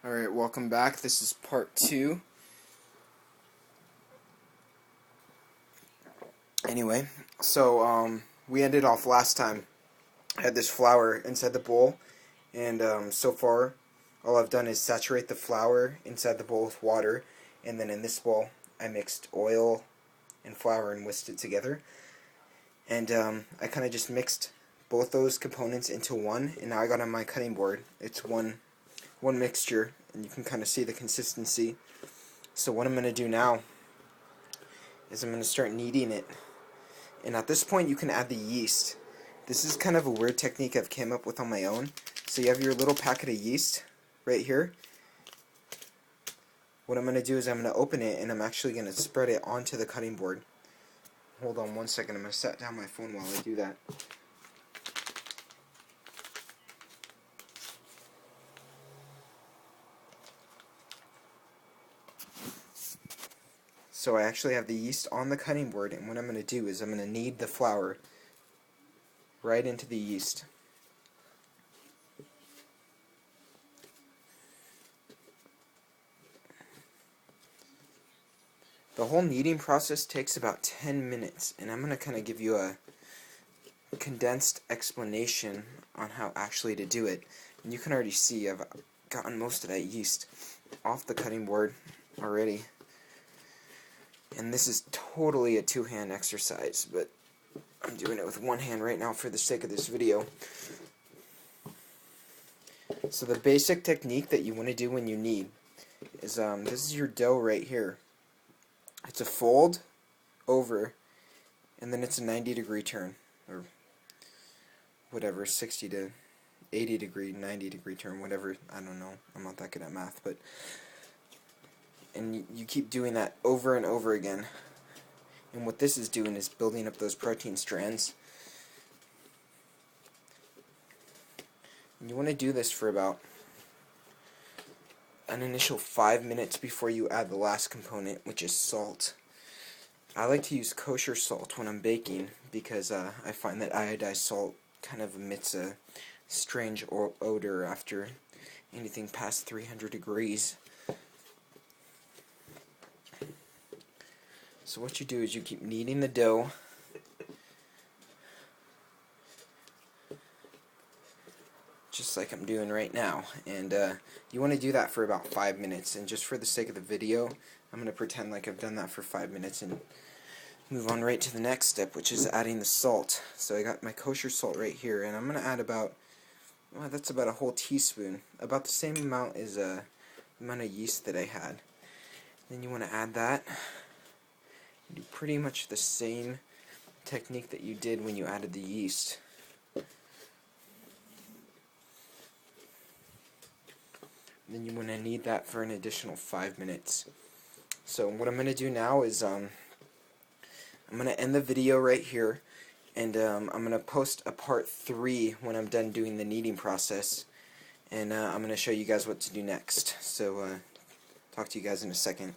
Alright, welcome back. This is part 2. Anyway, so we ended off last time. I had this flour inside the bowl, and so far all I've done is saturate the flour inside the bowl with water, and then in this bowl I mixed oil and flour and whisked it together. And I kind of just mixed both those components into one, and now I got on my cutting board. It's one mixture, and you can kind of see the consistency. So what I'm going to do now is I'm going to start kneading it. And at this point you can add the yeast. This is kind of a weird technique I've came up with on my own. So you have your little packet of yeast right here. What I'm going to do is I'm going to open it, and I'm actually going to spread it onto the cutting board. Hold on one second, I'm going to set down my phone while I do that. So I actually have the yeast on the cutting board, and what I'm going to do is I'm going to knead the flour right into the yeast. The whole kneading process takes about 10 minutes, and I'm going to kind of give you a condensed explanation on how actually to do it. And you can already see I've gotten most of that yeast off the cutting board already. And this is totally a two-hand exercise, but I'm doing it with one hand right now for the sake of this video. So the basic technique that you want to do when you knead is, this is your dough right here. It's a fold over, and then it's a 90-degree turn, or whatever, 60 to 80 degree, 90-degree turn, whatever, I don't know, I'm not that good at math, but, and you keep doing that over and over again. And what this is doing is building up those protein strands. And you want to do this for about an initial 5 minutes before you add the last component, which is salt. I like to use kosher salt when I'm baking because I find that iodized salt kind of emits a strange odor after anything past 300 degrees. So what you do is you keep kneading the dough, just like I'm doing right now, and you want to do that for about 5 minutes. And just for the sake of the video, I'm going to pretend like I've done that for 5 minutes and move on right to the next step, which is adding the salt. So I got my kosher salt right here, and I'm going to add about, well, that's about a whole teaspoon, about the same amount as the amount of yeast that I had. Then you want to add that. Do pretty much the same technique that you did when you added the yeast. Then you want to knead that for an additional 5 minutes. So what I'm going to do now is I'm going to end the video right here, and I'm going to post a part 3 when I'm done doing the kneading process, and I'm going to show you guys what to do next. So talk to you guys in a second.